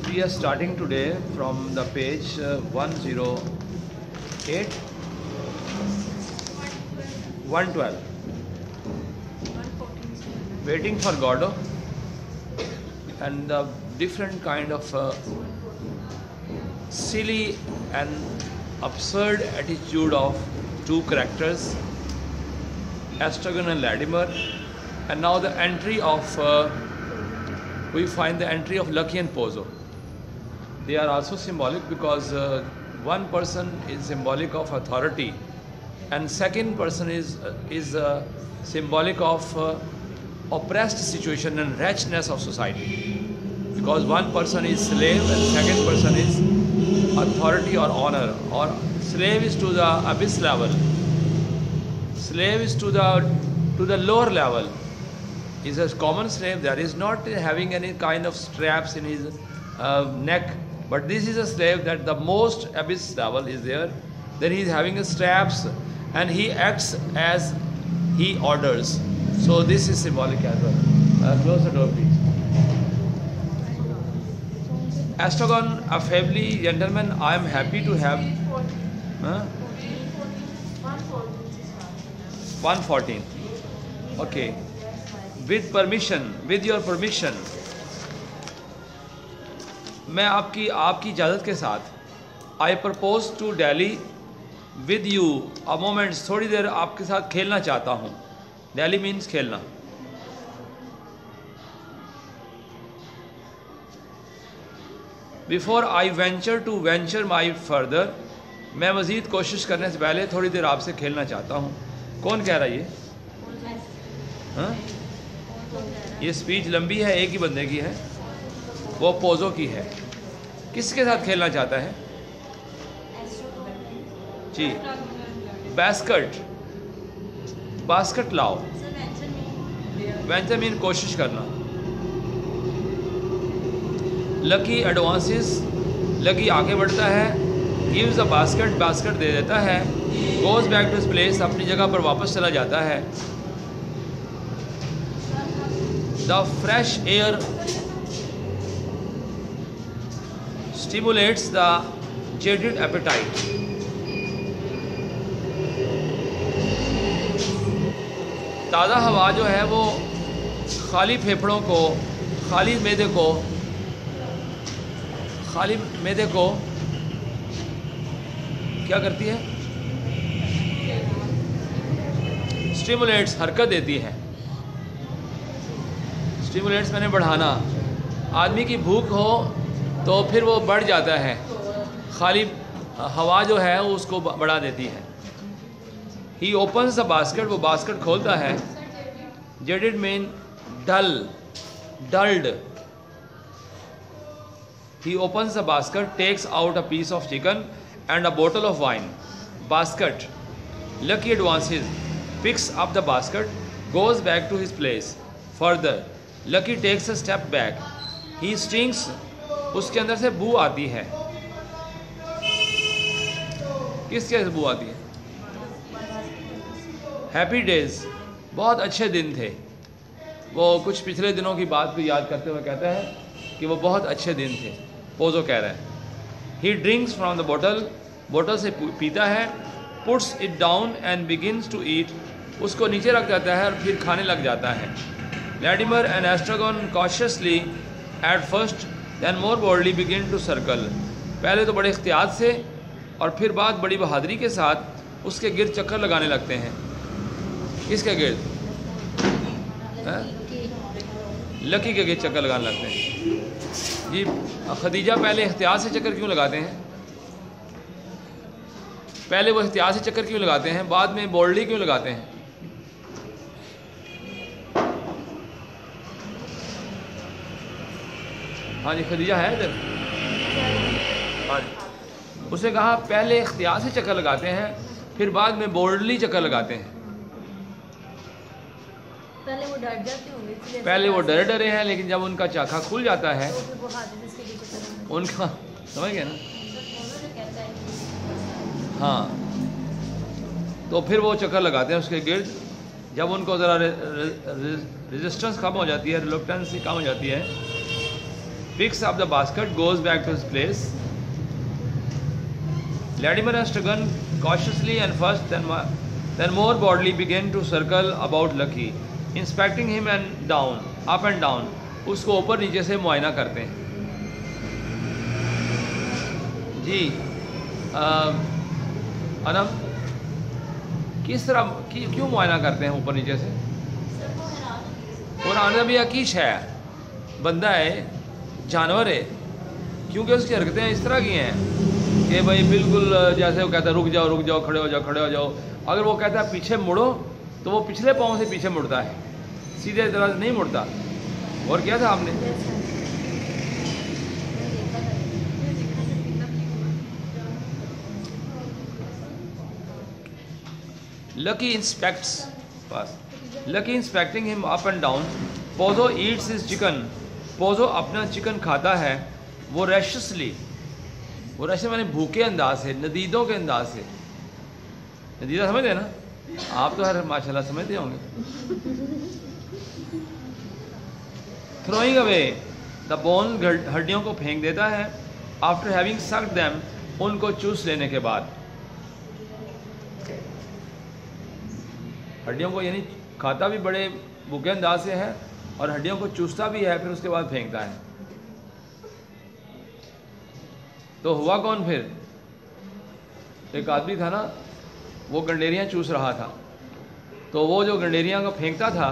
We are starting today from the page 108, 112. Waiting for Godot and the different kind of silly and absurd attitude of two characters, Estragon and Latimer, and now the entry of we find the entry of Lucky and Pozzo. They are also symbolic because one person is symbolic of authority and second person is symbolic of oppressed situation and wretchedness of society, because one person is slave and second person is authority or honor, or slave is to the abyss level, slave is to the lower level, is a common slave that is not having any kind of straps in his neck, but this is a slave that the most abyss level is there, then he is having a straps and he acts as he orders. So this is symbolic as well. Close the door please. Estragon, affably, gentlemen, I am happy to have 114. Okay. With permission, with your permission, मैं आपकी इजाज़त के साथ I propose to Delhi with you a moment, थोड़ी देर आपके साथ खेलना चाहता हूँ. Delhi means खेलना. Before I venture my further, मैं मज़ीद कोशिश करने से पहले थोड़ी देर आपसे खेलना चाहता हूँ. कौन कह रहा है ये? हाँ? ये स्पीच लंबी है, एक ही बंदे की है, वो पोजो की है. किसके साथ खेलना चाहता है जी? बास्केट लाओ. वेंचर मीन कोशिश करना. लकी एडवांसेस, लकी आगे बढ़ता है. गिव्स अ बास्केट दे देता है. Goes back to his place, अपनी जगह पर वापस चला जाता है. The fresh air stimulates the jaded appetite. ताज़ा हवा जो है वो खाली फेफड़ों को, खाली मैदे को क्या करती है? स्टिमुलेट्स, हरकत देती है. स्टिमुलेट्स मैंने बढ़ाना. आदमी की भूख हो तो फिर वो बढ़ जाता है, खाली हवा जो है वो उसको बढ़ा देती है. ही ओपन्स द बास्केट, वो बास्केट खोलता है. Jaded mean dulled. He opens the basket, takes out a piece of chicken and a bottle of wine. Basket. Lucky advances, picks up the basket, goes back to his place. Further, Lucky takes a step back. He stings, उसके अंदर से बू आती है. किसके से बू आती है? हैप्पी डेज, बहुत अच्छे दिन थे. वो कुछ पिछले दिनों की बात को याद करते हुए कहता है कि वो बहुत अच्छे दिन थे. पोजो कह रहा है. ही ड्रिंक्स फ्रॉम द बोतल से पीता है. Puts it down and begins to eat, उसको नीचे रख देता है और फिर खाने लग जाता है. Latimer and Estragon cautiously at first, then more boldly begin to circle. पहले तो बड़े एहतियात से और फिर बाद बड़ी बहादुरी के साथ उसके गिर्द चक्कर लगाने लगते हैं. किसके गिर्द? लकी के गिर्द चक्कर लगाने लगते हैं. जी खदीजा पहले एहतियात से चक्कर क्यों लगाते हैं? पहले वो एहतियात से चक्कर क्यों लगाते हैं, बाद में बोल्डली क्यों लगाते हैं? हाँ जी, खदीजा है इधर. हाँ जी. उसने कहा पहले इख्तियार से चक्कर लगाते हैं, फिर बाद में बोल्डली चक्कर लगाते हैं. पहले वो डर जाते होंगे, पहले वो डरे हैं, लेकिन जब उनका चाखा खुल जाता है उनका, समझ गए ना? हाँ, तो फिर वो चक्कर लगाते हैं उसके गिर्द. जब उनको ज़रा रेजिस्टेंस कम हो जाती है, रिलक्टेंसी कम हो जाती है, picks up the basket, goes back to his place. Latimer and Struggan cautiously and first, then more boldly began to circle about Lucky, inspecting him and down, up and down. उसको ऊपर नीचे से मुआयना करते हैं. जी अनम, किस तरह क्यों मुआयना करते हैं ऊपर नीचे से? कुरान भी अकीश है, बंदा है, जानवर है, क्योंकि उसकी हरकतें इस तरह की हैं कि भाई बिल्कुल जैसे वो कहता है रुक जाओ, खड़े हो जाओ. अगर वो कहता है पीछे मुड़ो तो वो पिछले पाँव से पीछे मुड़ता है, सीधे तरह नहीं मुड़ता. और क्या था आपने? Lucky inspecting him up and down. Pozo eats his chicken. Pozzo अपना चिकन खाता है, वो रैशसली, वो रैश मैंने भूखे अंदाज से, नदीदों के अंदाज से. नदीदा समझते हैं ना आप? तो हर माशाल्लाह समझते होंगे. थ्रोइंग अवे द बोन, हड्डियों को फेंक देता है. आफ्टर हैविंग सक्ड देम, उनको चूस लेने के बाद. हड्डियों को यानी खाता भी बड़े भूखे अंदाज से है और हड्डियों को चूसता भी है, फिर उसके बाद फेंकता है. तो हुआ कौन फिर? एक आदमी था ना, वो गंडेरियाँ चूस रहा था. तो वो जो गंडेरियाँ को फेंकता था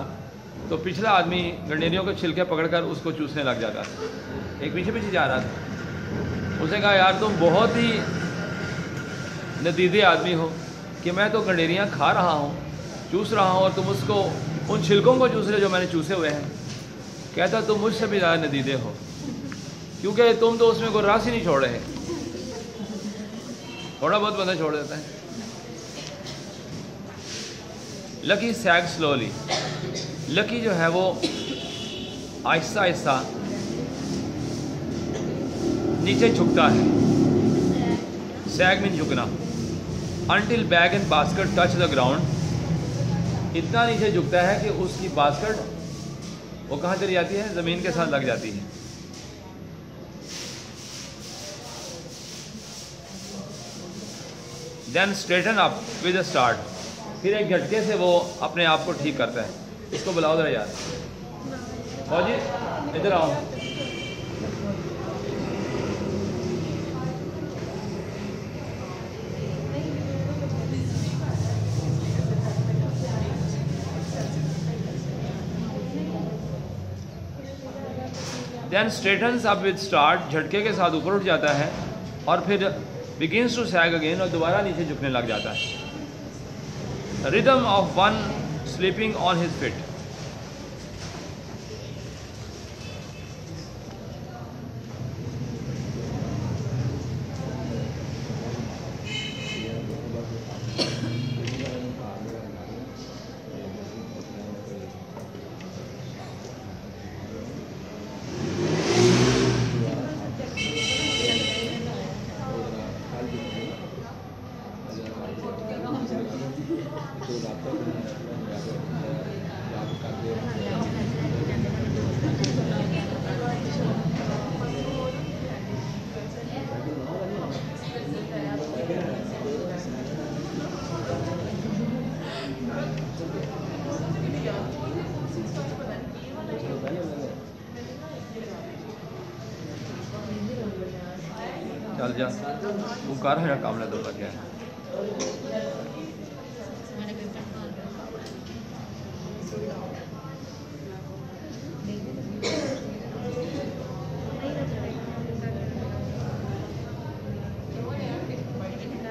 तो पिछला आदमी गंडेरियों को छिलके पकड़कर उसको चूसने लग जाता था. एक पीछे पीछे जा रहा था. उसने कहा यार तुम बहुत ही नदीदे आदमी हो कि मैं तो गंडेरियाँ खा रहा हूँ, चूस रहा हूँ, और तुम उसको उन छिलकों को चूस रहे जो मैंने चूसे हुए हैं. कहता तुम मुझसे भी ज़्यादा नदीदे हो, क्योंकि तुम तो उसमें कोई रास ही नहीं छोड़ रहे. थोड़ा बहुत बंदा छोड़ देता है. लकी सैग स्लोली. लकी जो है वो आहिस्ता आहिस्ता नीचे झुकता है. सैग मीन झुकना. Until bag and basket touch the ground. इतना नीचे झुकता है कि उसकी बास्केट वो कहाँ चली जाती है? ज़मीन के साथ लग जाती है. Then straighten up with a start. फिर एक झटके से वो अपने आप को ठीक करता है. इसको बुलाओ जरा यार. फौजी इधर आओ. Then straightens up with start. झटके के साथ ऊपर उठ जाता है और फिर बिगिन्स टू सैग अगेन, और दोबारा नीचे झुकने लग जाता है. Rhythm of one sleeping on his fit. चल जा तू कर है काम तो लग गया.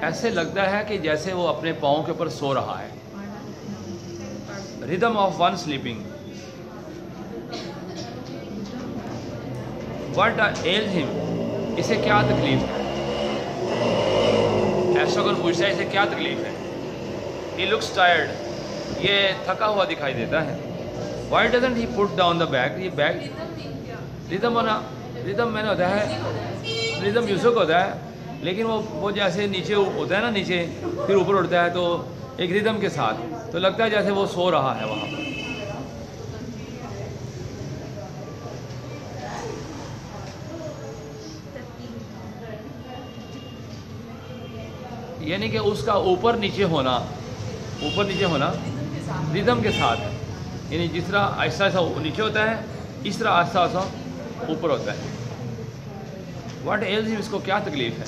ऐसे लगता है कि जैसे वो अपने पाँव के ऊपर सो रहा है. Rhythm of one sleeping. What else him. इसे क्या तकलीफ है? ऐसा कौन पूछता है इसे क्या तकलीफ है? He looks tired. ये थका हुआ दिखाई देता है. Why doesn't he put down the bag. ये बैग रिदम होना, रिदम मैंने होता है, रिदम म्यूजिक होता है, लेकिन वो जैसे नीचे होता है ना, नीचे फिर ऊपर उठता है, तो एक रिदम के साथ तो लगता है जैसे वो सो रहा है वहाँ पर। यानी कि उसका ऊपर नीचे होना रिदम के साथ, यानी जिस तरह आहिस्ता आहिस्ता नीचे होता है इस तरह आहिस्ता आहिस्ता ऊपर होता है। व्हाट एल्स हिम, इसको क्या तकलीफ है,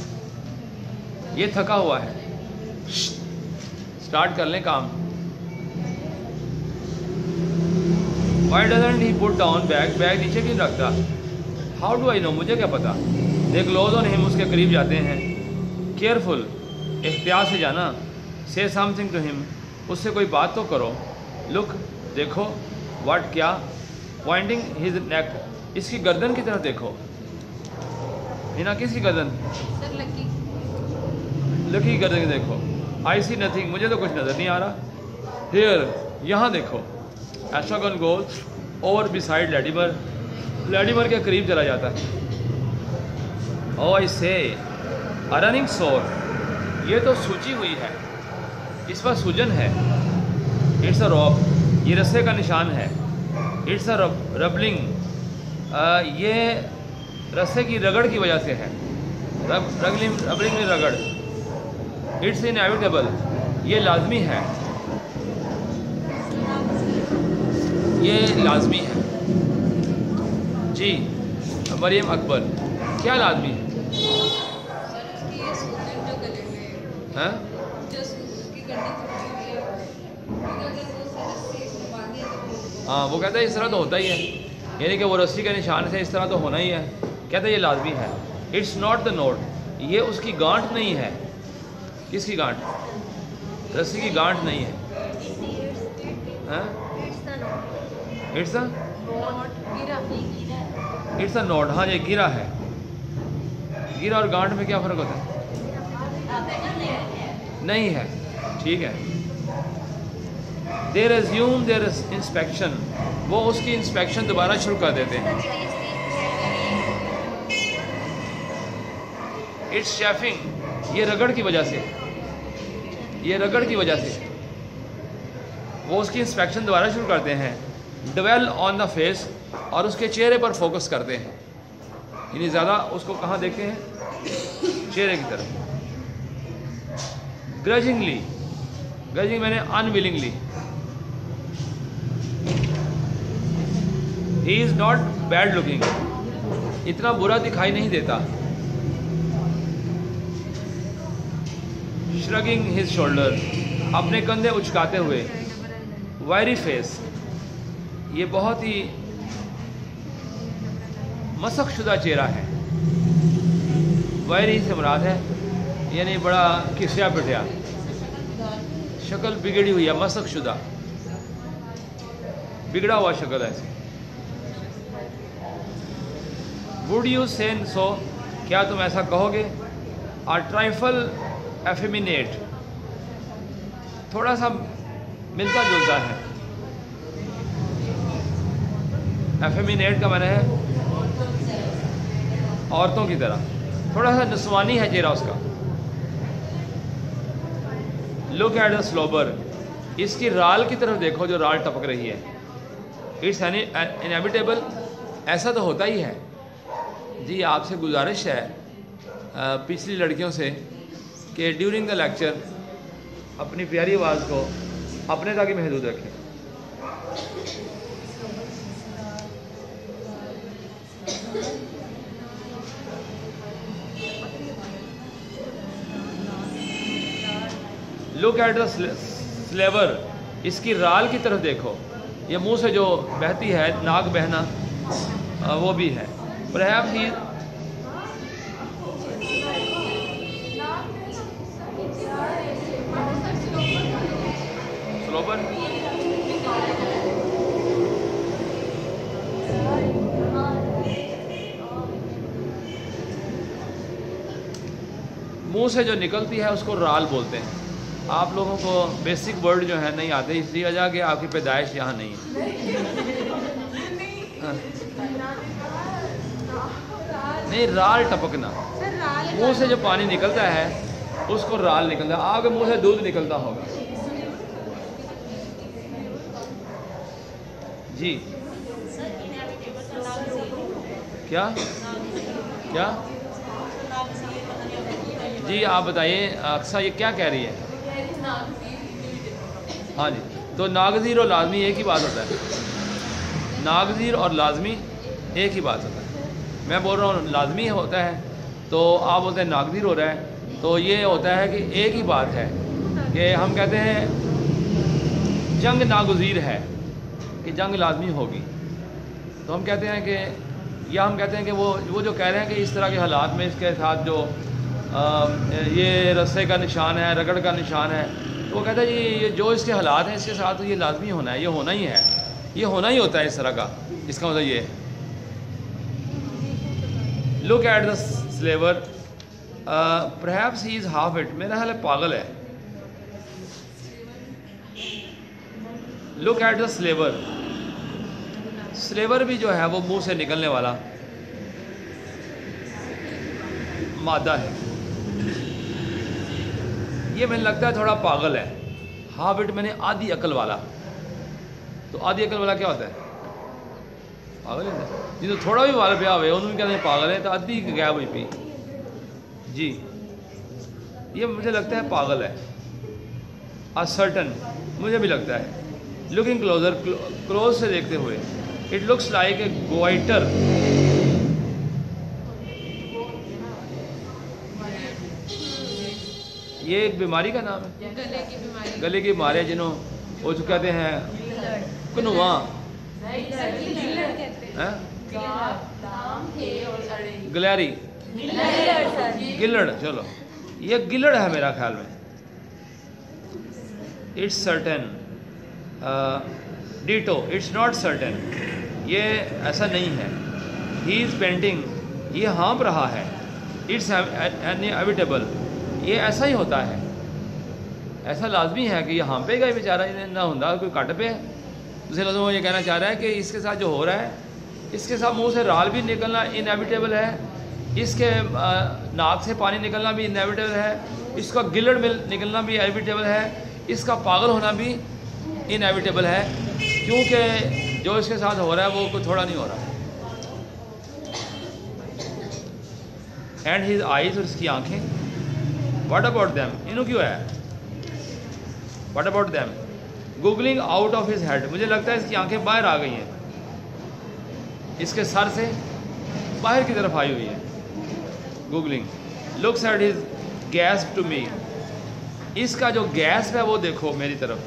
ये थका हुआ है, स्टार्ट कर लें काम। Why doesn't he put down bag नीचे क्यों रखता? How do I know, मुझे क्या पता। They close on him, उसके करीब जाते हैं। Careful, एहतियात से जाना। Say something to him, उससे कोई बात तो करो। Look, देखो। What, क्या? Pointing his neck, इसकी गर्दन की तरफ देखो। हिना किसकी गर्दन? सर लकी की गर्दन की देखो। I see nothing, मुझे तो कुछ नज़र नहीं आ रहा। Here, यहाँ देखो। एस्ट्रागन गोज ओवर बिसाइड लैडिमर के करीब चला जाता है। ओ आई से अ रनिंग सोर, ये तो सूजी हुई है, इस पर सूजन है। इट्स अ रॉब, ये रस्से का निशान है। इट्स अ रबलिंग, ये रस्से की रगड़ की वजह से है। रबलिंग में रगड़। इट्स इनएविटेबल, ये लाजमी है, ये लाजमी है। जी मरियम अकबर, क्या लाजमी है? सर उसकी ये सूजन जो गले में हाँ जो उसकी गर्दन टूटी हुई है, अगर वो रस्सी इसमें बांधी तो हाँ, वो कहता है इस तरह तो होता ही है, यानी कि वो रस्सी के निशान से इस तरह तो होना ही है। कहता है ये लाजमी है। इट्स नॉट द नोट, ये उसकी गांठ नहीं है। किसकी गांठ? रस्सी की गांठ नहीं है। हाँ इट्स अ नोट, हाँ ये गिरा है। गिरा और गांठ में क्या फ़र्क होता है? नहीं है, ठीक है। दे रेज्यूम देयर इंस्पेक्शन, वो उसकी इंस्पेक्शन दोबारा शुरू कर देते हैं। इट्स शेफिंग, ये रगड़ की वजह से, वो उसकी इंस्पेक्शन दोबारा शुरू करते हैं। डवेल ऑन द फेस, और उसके चेहरे पर फोकस करते हैं, यानी ज़्यादा उसको कहाँ देखते हैं? चेहरे की तरफ। ग्रजिंग मैंने unwillingly. He is not bad looking, इतना बुरा दिखाई नहीं देता। श्रगिंग हिज शोल्डर, अपने कंधे उचकाते हुए। वायरी फेस, ये बहुत ही मसक शुदा चेहरा है। वायरी से मुराद है यानी बड़ा किस्या पिटिया, शक्ल बिगड़ी हुई है, मसक शुदा, बिगड़ा हुआ शक्ल है। वुड यू से सो, क्या तुम ऐसा कहोगे? आ ट्राइफल एफेमिनेट, थोड़ा सा मिलता जुलता है। एफेमिनेट का माने है औरतों की तरह, थोड़ा सा नस्वानी है चेहरा उसका। लुक एट द स्लोबर, इसकी राल की तरफ देखो जो राल टपक रही है। इट्स इनएविटेबल, ऐसा तो होता ही है। जी आपसे गुजारिश है पिछली लड़कियों से कि ड्यूरिंग द लेक्चर अपनी प्यारी आवाज़ को अपने तक ही महदूद रखें। लुक एट द स्लेवर, इसकी राल की तरफ देखो, ये मुंह से जो बहती है, नाक बहना वो भी है। परहैप्स ही स्लोबर, मुंह से जो निकलती है उसको राल बोलते हैं। आप लोगों को बेसिक वर्ड जो है नहीं आते, इसलिए वजह कि आपकी पैदाइश यहाँ नहीं है। हाँ। नहीं, राल टपकना, मुंह से जो पानी निकलता है उसको राल निकलता है। आपके मुंह से दूध निकलता होगा, जी क्या क्या जी आप बताइए अक्सा ये क्या कह रही है? हाँ जी, तो नागज़ीर और लाजमी एक ही बात होता है। नागज़ीर और लाजमी एक ही बात होता है। मैं बोल रहा हूँ लाजमी होता है तो आप बोलते हैं नागज़ीर हो रहा है, तो ये होता है कि एक ही बात है कि हम कहते हैं जंग नागज़ीर है कि जंग लाजमी होगी, तो हम कहते हैं कि या हम कहते हैं कि वो जो कह रहे हैं कि इस तरह के हालात में इसके साथ जो ये रस्से का निशान है, रगड़ का निशान है, तो वो कहता है ये जो इसके हालात हैं इसके साथ तो ये लाजमी होना है, ये होना ही है, ये होना ही होता है इस तरह का। इसका मतलब ये look at the slaver perhaps he is half it, मेरा ख्याल है पागल है। Look at the slaver, slaver भी जो है वो मुंह से निकलने वाला मादा है, ये मैंने लगता है थोड़ा पागल है। हाफ इट मैंने आधी अकल वाला, तो आधी अकल वाला क्या होता है? पागल है जी। तो थोड़ा भी वाल पिया हुए उन्होंने कहते हैं पागल है, तो आधी गैप हुई पी जी, ये मुझे लगता है पागल है। असर्टन मुझे भी लगता है। लुकिंग क्लोजर, क्लोज से देखते हुए, it looks like a goitre, ये एक बीमारी का नाम है, गले की बीमारी जिन्हों वो जो कहते हैं कनुआ गलैरी गिलड़, चलो ये गिलड़ है मेरा ख्याल में। It's certain, ditto, it's not certain, ये ऐसा नहीं है। ही इज़ पेंटिंग, ये हाँप रहा है। इट्स इनएविटेबल, ये ऐसा ही होता है, ऐसा लाजमी है कि ये हाँपेगा ही बेचारा, ना होता कोई कट पे। दूसरे लफ्ज़ों में ये कहना चाह रहा है कि इसके साथ जो हो रहा है, इसके साथ मुंह से राल भी निकलना इनएविटेबल है, इसके नाक से पानी निकलना भी इनएविटेबल है, इसका गिलड़ में निकलना भी इनएविटेबल है, इसका पागल होना भी इनएविटेबल है, क्योंकि जो इसके साथ हो रहा है वो कुछ थोड़ा नहीं हो रहा। एंड हिज आईज, और इसकी आंखें, व्हाट अबाउट दैम, इन्हों क्यों है, what about them, googling out of his head, मुझे लगता है इसकी आंखें बाहर आ गई हैं, इसके सर से बाहर की तरफ आई हुई है। Googling, looks at his gasp to me, इसका जो गैस्प है वो देखो मेरी तरफ।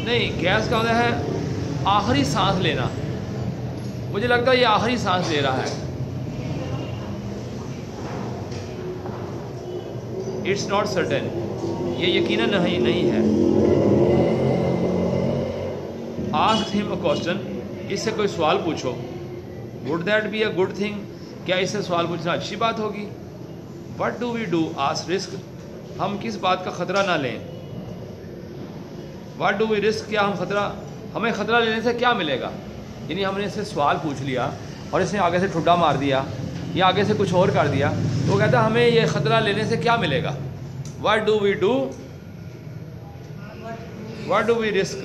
नहीं, गैस का होता है आखिरी सांस लेना, मुझे लगता है ये आखिरी सांस ले रहा है। इट्स नॉट सर्टेन, ये यकीनन नहीं है। आस्क हिम अ क्वेश्चन, इससे कोई सवाल पूछो। Would that be a good thing, क्या इससे सवाल पूछना अच्छी बात होगी। What do we do, ask risk, हम किस बात का ख़तरा ना लें। व्हाट डू वी रिस्क, क्या हम हमें ख़तरा लेने से क्या मिलेगा। यानी हमने इससे सवाल पूछ लिया और इसने आगे से ठुड्डा मार दिया या आगे से कुछ और कर दिया, तो कहता है हमें ये ख़तरा लेने से क्या मिलेगा। What do we do, what do we risk.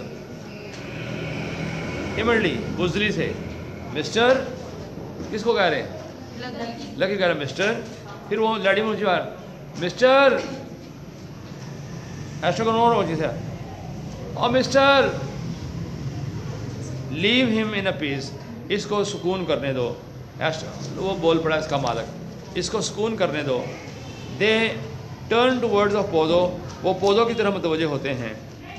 इमरली, बुजली से, मिस्टर, किसको कह रहे हैं, लकी कह रहे हैं मिस्टर। फिर वो लड़ी मुझे मिस्टर ऐसा करो जैसे, और mister leave him in a peace, इसको सुकून करने दो। वो बोल पड़ा इसका मालिक, इसको सुकून करने दो। दे टर्न टूवर्ड्स ऑफ पौधो, वो पौधों की तरफ मुतवज्जह होते हैं।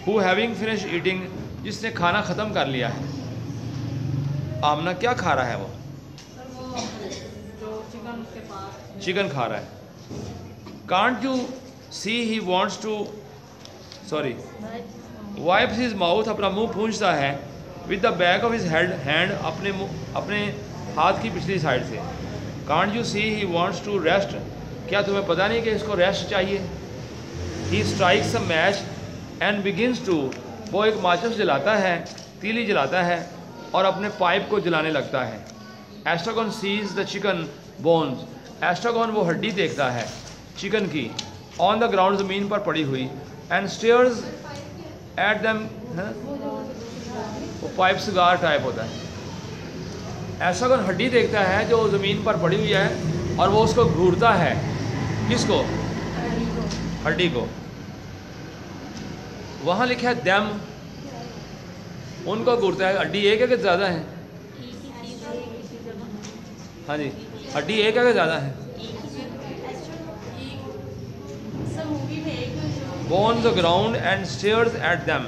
हु हैविंग फिनिश ईटिंग, जिसने खाना ख़त्म कर लिया है। आमना क्या खा रहा है, वो चिकन खा रहा है। Can't you see he wants to, sorry, wipes his mouth, अपना मुंह पूंछता है। With the back of his head, hand, अपने हाथ की पिछली साइड से। Can't you see he wants to rest, क्या तुम्हें पता नहीं कि इसको रेस्ट चाहिए। He strikes a match and begins to, वो एक माचिस जलाता है, तीली जलाता है और अपने पाइप को जलाने लगता है। Estragon sees the chicken bones, Estragon वो हड्डी देखता है। चिकन की, ऑन द ग्राउंड, ज़मीन पर पड़ी हुई, एंड स्टेयर्स एट दैम, वो पाइप सिगार टाइप होता है। ऐसा कौन हड्डी देखता है जो ज़मीन पर पड़ी हुई है और वो उसको घूरता है, किसको? हड्डी को। वहाँ लिखा है दैम, उनको घूरता है। हड्डी एक है कि ज़्यादा है? हाँ जी, हड्डी एक है कि ज़्यादा है? Bones the ground and stares at them.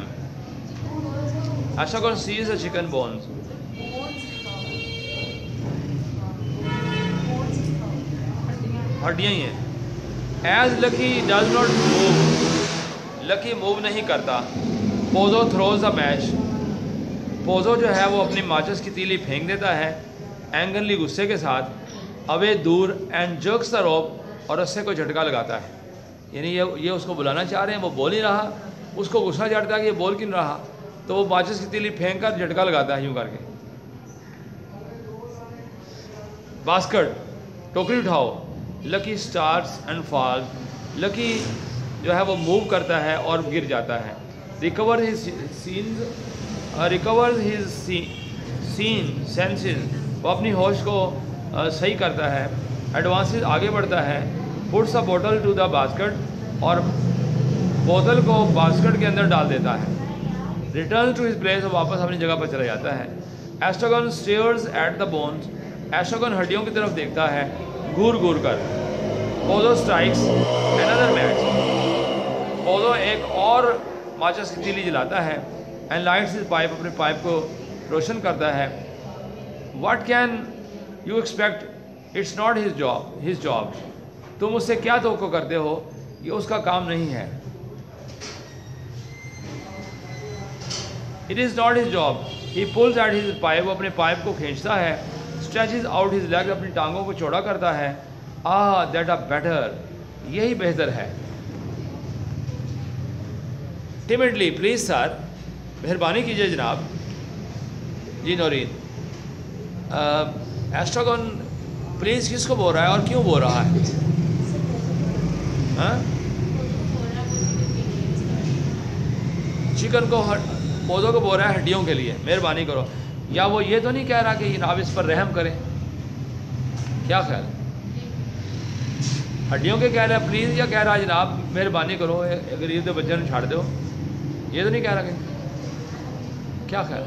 ऐसा कौन सीज द चिकन बोन्स? हड्डियाँ ही हैं। As Lucky does not move, Lucky move नहीं करता। Pozzo throws the match, Pozzo जो है वो अपनी माचिस की तीली फेंक देता है एंगनली, गुस्से के साथ, अवे दूर, एंड जर्क्स द रोप, और उससे कोई झटका लगाता है। यानी ये उसको बुलाना चाह रहे हैं, वो बोल नहीं रहा, उसको गुस्सा चढ़ता है कि ये बोल क्यों रहा, तो वो माचिस की तीली फेंक कर झटका लगाता है यूँ करके। बास्केट, टोकरी उठाओ, lucky stars and fall, lucky जो है वो मूव करता है और गिर जाता है। रिकवर हिज सीन सेंसेस, वो अपनी होश को सही करता है। एडवांसेस, आगे बढ़ता है। पुट्स अ बोतल टू द बास्केट, और बोतल को बास्केट के अंदर डाल देता है। रिटर्न टू हिज प्लेस, वापस अपनी जगह पर चला जाता है। एस्ट्रोगन stairs at the bones, Estragon हड्डियों की तरफ देखता है घूर घूर कर। Pozzo strikes another match, Pozzo एक और माचिस की तीली जलाता है। एंड लाइट्स हिज पाइप, अपने पाइप को रोशन करता है। What can you expect, it's not his job, तुम उससे क्या तवक्को करते हो, ये उसका काम नहीं है। It is not his job, he pools at his pipe, वो अपने पाइप को खींचता है। स्ट्रेचेज आउट हिज लेग, अपनी टांगों को चौड़ा करता है। दैट आर बेटर, यही बेहतर है। टिमिडली, प्लीज सर, मेहरबानी कीजिए जनाब। जी नौरीन, एस्ट्रोगन प्लीज किसको बोल रहा है और क्यों बोल रहा है? हाँ? चिकन को, पौधों को बोल रहा है हड्डियों के लिए, मेहरबानी करो। या वो ये तो नहीं कह रहा कि जनाब इस पर रहम करें? क्या ख्याल? हड्डियों के कह रहा है प्लीज़, या कह रहा है जनाब मेहरबानी करो गरीब के बच्चे छाड़ दो? ये तो नहीं कह रहा कि, क्या ख्याल?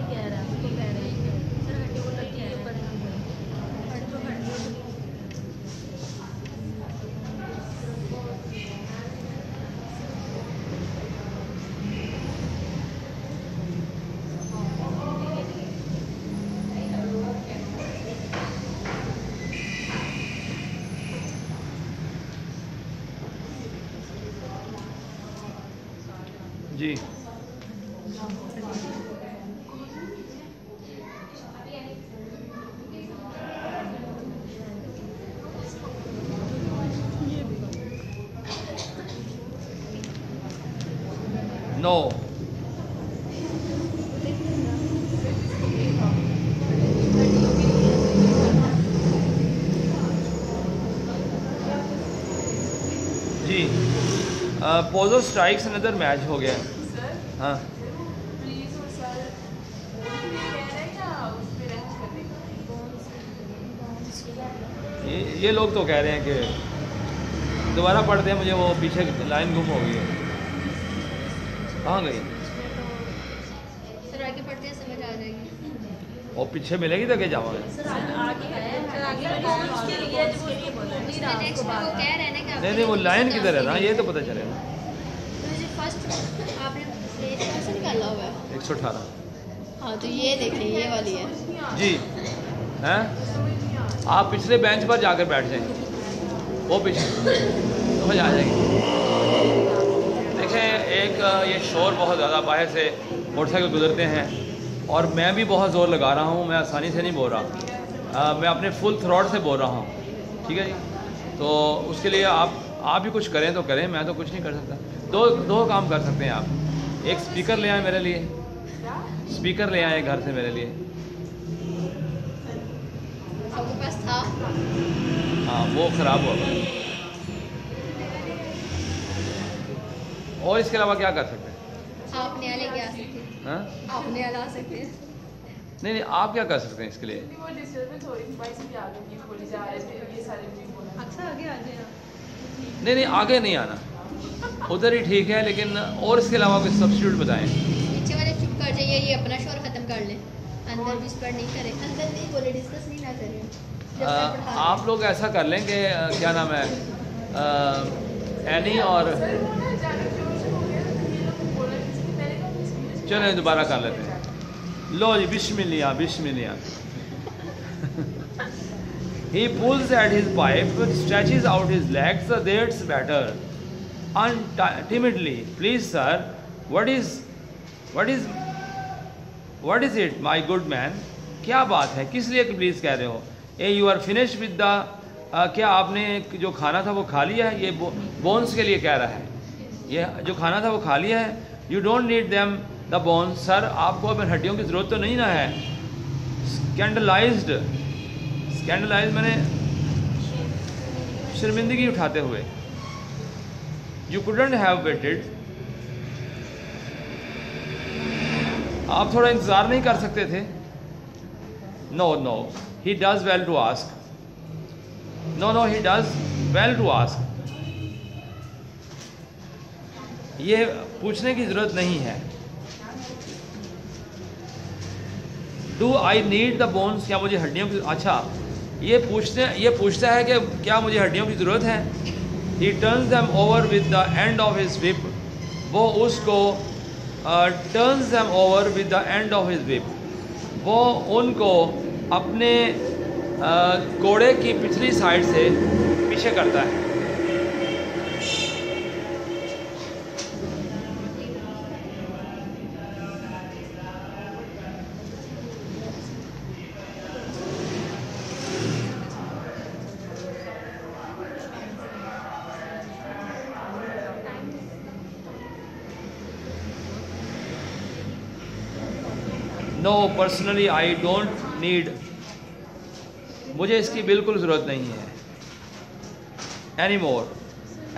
जी नो, जी पोजो स्ट्राइक्स अनदर मैच हो गया। हाँ ये लोग तो कह रहे हैं कि दोबारा पढ़ते हैं, मुझे वो पीछे लाइन गुम हो गई है, कहाँ गई? सर आगे पढ़ते हैं समझ आ जाएगी। और पीछे मिलेगी तो क्या जाओगे? नहीं नहीं, वो लाइन किधर है ना, ये तो पता चलेगा। आपने कौन सा निकाला हुआ है? 118। हाँ तो ये देखिए, ये वाली है जी। हैं? आप पिछले बेंच पर जाकर बैठ जाएंगे, वो पीछे समझ आ जाएगी। देखें, एक ये शोर बहुत ज़्यादा, बाहर से मोटरसाइकिल गुजरते हैं और मैं भी बहुत ज़ोर लगा रहा हूँ, मैं आसानी से नहीं बोल रहा, मैं अपने फुल थ्रॉट से बोल रहा हूँ, ठीक है जी। तो उसके लिए आप भी कुछ करें तो करें, मैं तो कुछ नहीं कर सकता। दो काम कर सकते हैं आप। एक स्पीकर ले आए मेरे लिए, स्पीकर ले आए घर से मेरे लिए। आपके पास था? हाँ वो ख़राब हुआ। और इसके अलावा क्या कर सकते हैं? आप नया लेके आ सकते हैं। हाँ आप नया ला सकते हैं। नहीं नहीं, आप क्या कर सकते हैं इसके लिए? वो डिस्टर्बेंस हो रही थी भाई से भी आगे नहीं खोली जा रहे थे ये सारे भी बोला। अक्सर आगे आ जाए। नहीं नहीं, आगे नहीं आना, उधर ही ठीक है, लेकिन और इसके अलावा कुछ सब्स्टिट्यूट बताएं। नीचे वाले चुप कर जाइए, ये अपना शोर खत्म कर ले। अंदर विस्पर नहीं करें, अंदर नहीं बोले, डिस्कस नहीं ना करें। जब तक पढ़ा रहे। आप लोग ऐसा कर लें कि क्या नाम है, एनी और सर वो ना जाने जोर से हो गया तो ये लोग बोला इसके पहले का एक्सपीरियंस। चलें दोबारा कर लेते हैं। लो जी, बिस्मिल्लाह बिस्मिल्लाह। He pulls at his pipe, stretches out his legs, that's better. Timidly, please sir, what is it, my good man? क्या बात है, किस लिए प्लीज कह रहे हो? You are finished with the क्या आपने जो खाना था वो खा लिया है? ये बोन्स के लिए कह रहा है, ये जो खाना था वो खा लिया है। You don't need them the bones, sir आपको अब हड्डियों की जरूरत तो नहीं ना है। Scandalized मैंने शर्मिंदगी उठाते हुए। You couldn't have waited, आप थोड़ा इंतजार नहीं कर सकते थे? No, he does well to ask. No, he does well to ask. ये पूछने की जरूरत नहीं है। Do I need the bones, क्या मुझे हड्डियों की, अच्छा ये पूछता है कि क्या मुझे हड्डियों की ज़रूरत है। He turns them over with the end of his whip, वो उसको turns them over with the end of his whip, वो उनको अपने घोड़े की पिछली साइड से पीछे करता है। No personally I don't need, मुझे इसकी बिल्कुल ज़रूरत नहीं है। Any more,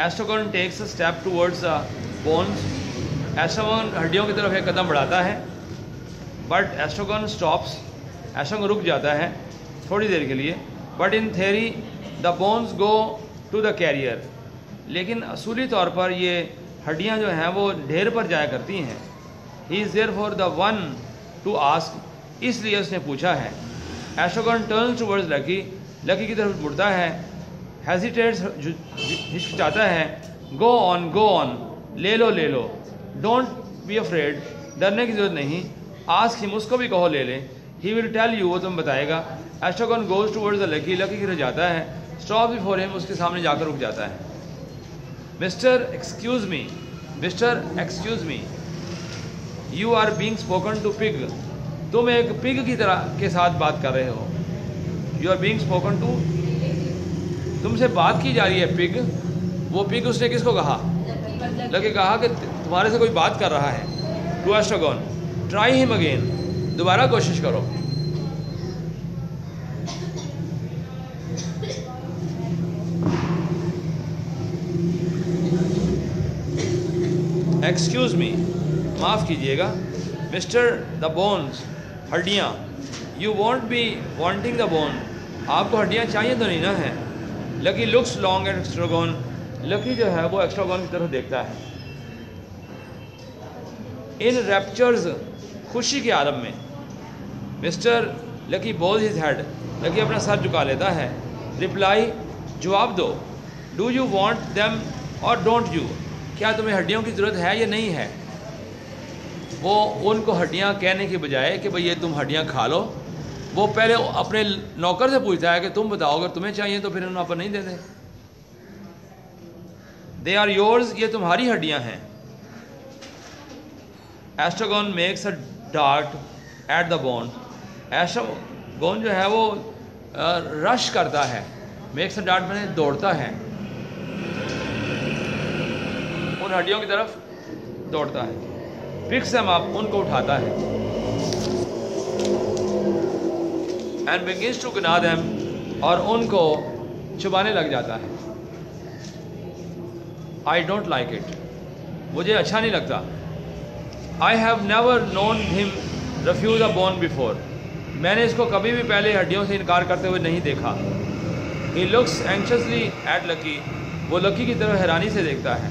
Estragon takes a step towards the bones, Estragon हड्डियों की तरफ एक कदम बढ़ाता है। बट एस्ट्रोगन स्टॉप्स, एस्ट्रोगन रुक जाता है थोड़ी देर के लिए। But in theory the bones go to the carrier, लेकिन असूली तौर पर ये हड्डियाँ जो हैं वो ढेर पर जाया करती हैं। He is there for the one to ask, इसलिए उसने पूछा है। Estragon turns towards Lucky, Lucky की तरफ मुड़ता है। हेजिटेट्स, हिचकिचाता है। गो ऑन, ले लो। डोंट बी अफ्रेड, डरने की जरूरत नहीं। आस्क हिम, उसको भी कहो ले ले। ही विल टेल यू, वो तुम्हें बताएगा। Estragon goes towards the Lucky, Lucky की तरफ जाता है। स्टॉप बिफोर हिम, उसके सामने जाकर रुक जाता है। Mister excuse me, you are being spoken to pig, तुम एक पिग की तरह के साथ बात कर रहे हो। You are being spoken to, तुमसे बात की जा रही है पिग। वो पिग उसने किसको कहा? लकी कहा कि तुम्हारे से कोई बात कर रहा है। To Estragon, try him again, दोबारा कोशिश करो। एक्सक्यूज मी, माफ़ कीजिएगा। मिस्टर द बोन्स, हड्डियाँ। You want be wanting the bone, आपको हड्डियाँ चाहिए तो नहीं ना है। Lucky looks long at Estragon, Lucky जो है वो एस्ट्रोगन की तरफ देखता है। इन रैप्चर्स, खुशी के आलम में। मिस्टर लकी बोज हिज हेड, लकी अपना सर झुका लेता है। रिप्लाई, जवाब दो। डू यू वॉन्ट देम और डोंट यू, क्या तुम्हें हड्डियों की ज़रूरत है या नहीं है? वो उनको हड्डियाँ कहने के बजाय कि भाई ये तुम हड्डियाँ खा लो, वो पहले अपने नौकर से पूछता है कि तुम बताओ, अगर तुम्हें चाहिए तो फिर उन्हें अपन नहीं देते। दे आर योर्स, ये तुम्हारी हड्डियाँ हैं। Estragon makes a dart at the bone, Estragon जो है वो रश करता है। मेक्स अ डार्ट मैंने दौड़ता है, उन हड्डियों की तरफ दौड़ता है। पिक्स देम अप, उनको उठाता है। एंड बिगिंस टू गना देम, और उनको चुबाने लग जाता है। आई डोंट लाइक इट, मुझे अच्छा नहीं लगता। I have never known him refuse a bone before, मैंने इसको कभी भी पहले हड्डियों से इनकार करते हुए नहीं देखा। He looks anxiously eight lucky, वो लकी की तरफ हैरानी से देखता है।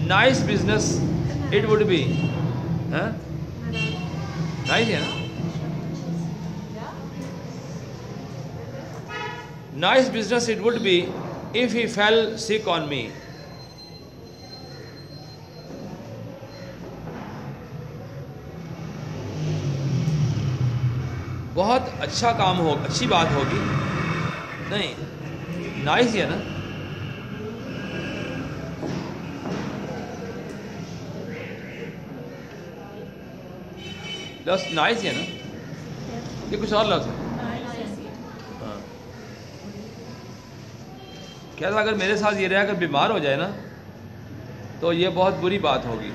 Nice business it would be, nice है ना, nice business it would be if he fail sick on me. बहुत अच्छा काम हो, अच्छी बात होगी, नहीं नाइस है ना। लफ्ज़ नाइस है ना, ये कुछ और लफ्ज़ है। हाँ, क्या था अगर मेरे साथ ये रहा अगर बीमार हो जाए ना तो ये बहुत बुरी बात होगी।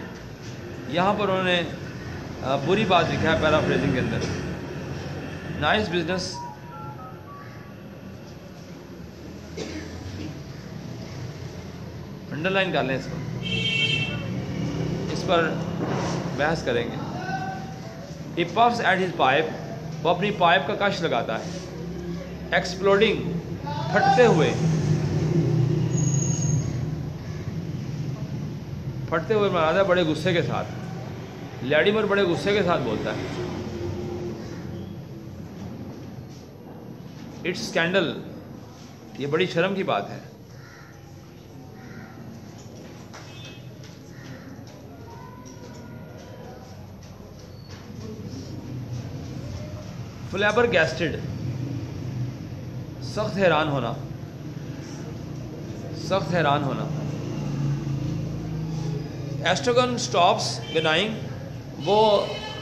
यहाँ पर उन्होंने बुरी बात लिखा है पैराफ्रेजिंग के अंदर। नाइस बिजनेस, अंडरलाइन कर लें इसको, इस पर बहस करेंगे। He puffs at his pipe, वो अपनी पाइप का कश लगाता है। एक्सप्लोडिंग, फटते हुए, फटते हुए मरादा बड़े गुस्से के साथ। लैडिमर बड़े गुस्से के साथ बोलता है। इट्स स्कैंडल, ये बड़ी शर्म की बात है। फ्लैबरगैस्टेड, सख्त हैरान होना, सख्त हैरान होना। एस्ट्रोगन स्टॉप्स गनाइंग, वो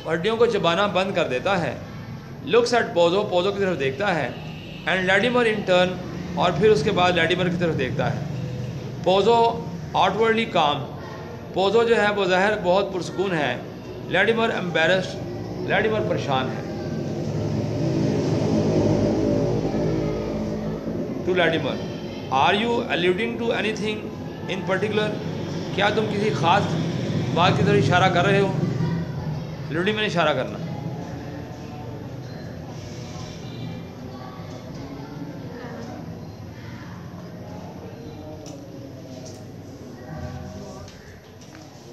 हड्डियों को चबाना बंद कर देता है। लुक्स एट पोजो, पोजो की तरफ देखता है। एंड लैडिमर इन टर्न, और फिर उसके बाद लैडिमर की तरफ देखता है। पोजो आउटवर्डली काम, पोजो जो है वो ज़ाहिर बहुत पुरसकून है। लैडिमर एम्बेरस्ड, लैडिमर परेशान है। To Vladimir, are you alluding to anything in particular, क्या तुम किसी खास बात की तरफ इशारा कर रहे हो? अलूडिंग में इशारा करना।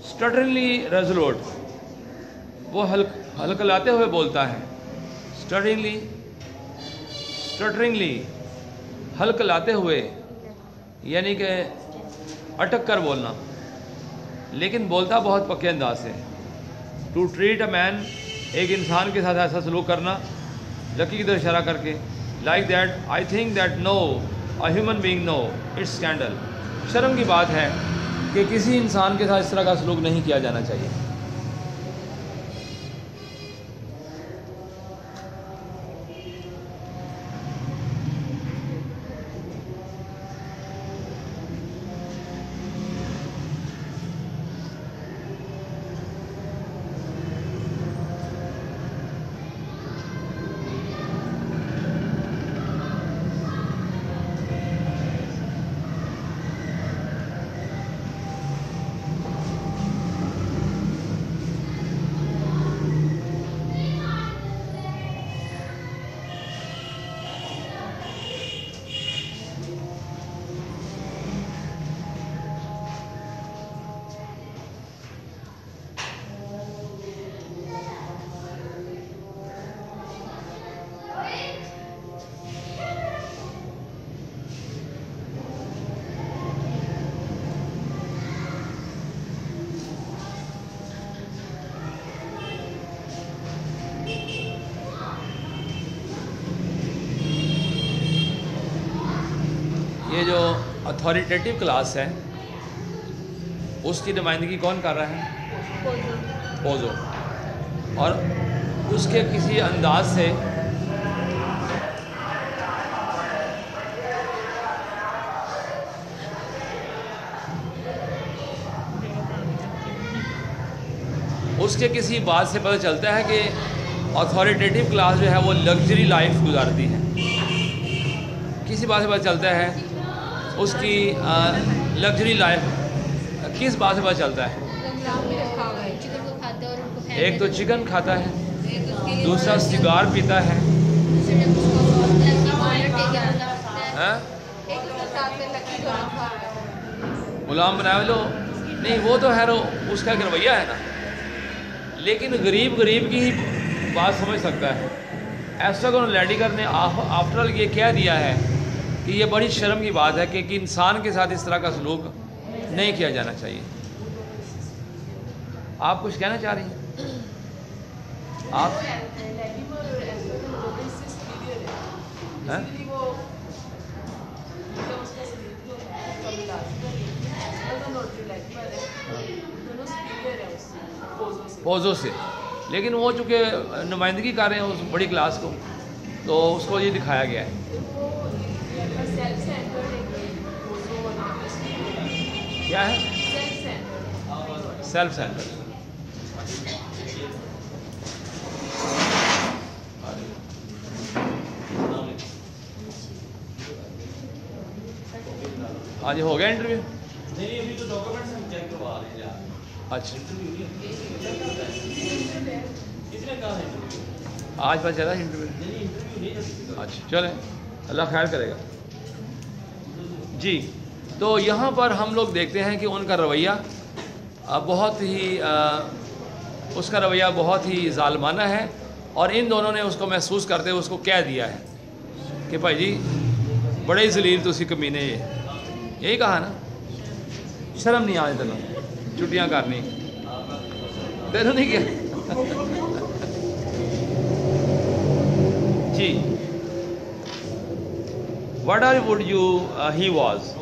स्टटरिंगली रेजोल्यूट, वो हलकलाते हुए बोलता है। स्टटरिंगली हलकलाते हुए, यानी कि अटक कर बोलना, लेकिन बोलता बहुत पक्के अंदाज से। टू ट्रीट अ मैन, एक इंसान के साथ ऐसा सलूक करना, लकी की तरफ इशारा करके। Like that, I think that no a human being no, it's scandal, शर्म की बात है कि किसी इंसान के साथ इस तरह का सलूक नहीं किया जाना चाहिए। ये जो अथॉरिटेटिव क्लास है उसकी नुमाइंदगी कौन कर रहा है? पोजो। और उसके किसी अंदाज से उसके किसी बात से पता चलता है कि अथॉरिटेटिव क्लास जो है वो लग्जरी लाइफ गुजारती है। किसी बात से पता चलता है उसकी लग्जरी लाइफ किस बात से पता चलता है? नाम भी रखा हुआ है। चिकन को खाता है और उनको फैन एक तो चिकन खाता है, ये तो उसके लिए दूसरा सिगार पीता है, दूसरे जब उसको लकी ऑर्डर टेक करता है। हाँ? एक उसके साथ में लकी को रखा हुआ है। गुलाम बना लो। नहीं, वो तो है उसका एक रवैया है ना, लेकिन गरीब की ही बात समझ सकता है। एस्ट्रागन लैडिगर ने आफ्टर ऑल ये कह दिया है कि ये बड़ी शर्म की बात है कि इंसान के साथ इस तरह का सलूक नहीं किया जाना चाहिए। आप कुछ कहना चाह रही हैं? आप लैडिमर और एस्ट्रागन दोनों इससे superior है। हैं? Basically वो मतलब उसका शरीर जो कम एस्ट्रागन और जो लैडिमर है दोनों superior है उससे पोजो से, लेकिन वो चूँकि नुमाइंदगी कर रहे हैं उस बड़ी क्लास को, तो उसको ये दिखाया गया है। सेल्फ सेंटर्ड एक पोजो और क्या है? Self centred self centre. आज हो गया इंटरव्यू? नहीं, अभी तो डॉक्यूमेंट्स हम चेक करवा रहे हैं। अच्छा, किसने कहा है इंटरव्यू? आज पता चला इंटरव्यू? नहीं, इंटरव्यू नहीं है। अच्छा, चलें, अल्लाह खैर करेगा जी। तो यहाँ पर हम लोग देखते हैं कि उनका रवैया बहुत ही उसका रवैया बहुत ही ज़ालमाना है, और इन दोनों ने उसको महसूस करते हुए उसको कह दिया है कि भाई जी बड़े जलील तुसी कमीने, यही कहा ना, शर्म नहीं आने तेनों छुट्टियाँ करनी, तेनों नहीं किया जी। What are would you he was?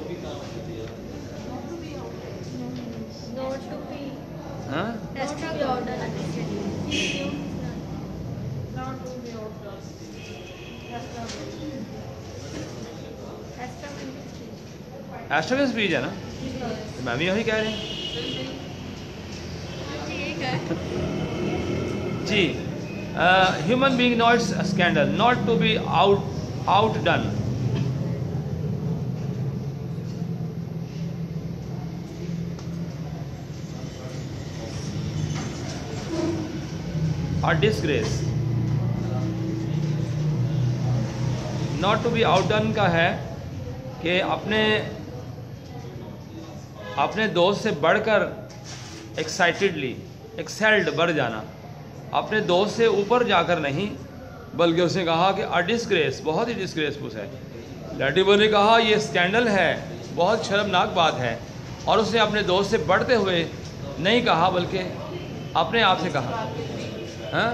Not to be Huh? extraordinary. not to be outdoors. Estragon speech है ना, तो मैं भी वही कह रही हूँ ठीक है। जी। Human being not scandal, not to be outdone, और disgrace. Not to be outdone का है कि अपने दोस्त से बढ़कर एक्साइटेडली एक्सेल्ड बढ़ जाना, अपने दोस्त से ऊपर जाकर नहीं, बल्कि उसने कहा कि अ डिसग्रेस, बहुत ही डिसग्रेसफुल है। लैडिमर ने कहा ये स्कैंडल है, बहुत शर्मनाक बात है, और उसने अपने दोस्त से बढ़ते हुए नहीं कहा बल्कि अपने आप से कहा। हाँ,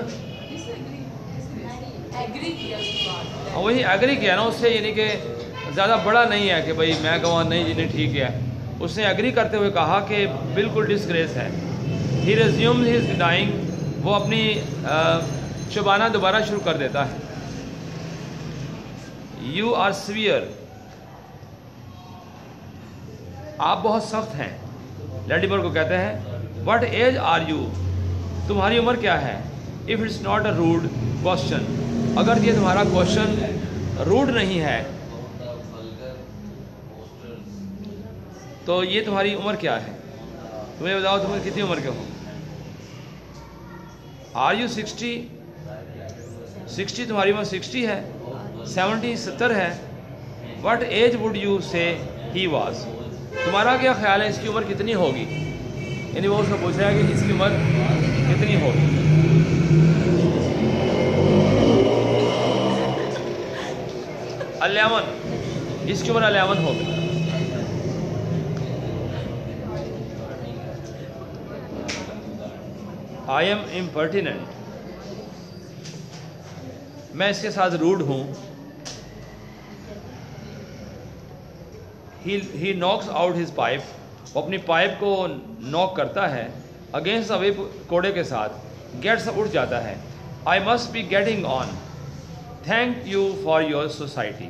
एग्री किया उसके बाद वही एग्री किया ना उससे, यानी कि ज़्यादा बड़ा नहीं है कि भाई मैं कहूँ नहीं जी नहीं ठीक है, उसने एग्री करते हुए कहा कि बिल्कुल डिसग्रेस है। ही रिज्यूम्स हिज डिनाइंग, वो अपनी चुबाना दोबारा शुरू कर देता है। यू आर सीवियर, आप बहुत सख्त हैं। लैडिमर को कहते हैं व्हाट एज आर यू, तुम्हारी उम्र क्या है। If it's not a rude question, अगर ये तुम्हारा क्वेश्चन रूड नहीं है तो ये तुम्हारी उम्र क्या है, तुम्हें बताओ तुम कितनी उम्र के हो। आर यू 60 तुम्हारी उम्र 60 है, 70 है। व्हाट एज वुड यू से ही वाज, तुम्हारा क्या ख्याल है इसकी उम्र कितनी होगी। यानी वो उसको पूछ रहा है कि इसकी उम्र कितनी होगी। अलेवन, इसकी उम्र 11 होगी। आई एम इम्पर्टिनेंट, मैं इसके साथ रूड हूँ। ही नॉक्स आउट हिज पाइप, वो अपनी पाइप को नॉक करता है अगेंस्ट द विप, कोड़े के साथ। गेट्स, उठ जाता है। I must be getting on, thank you for your society,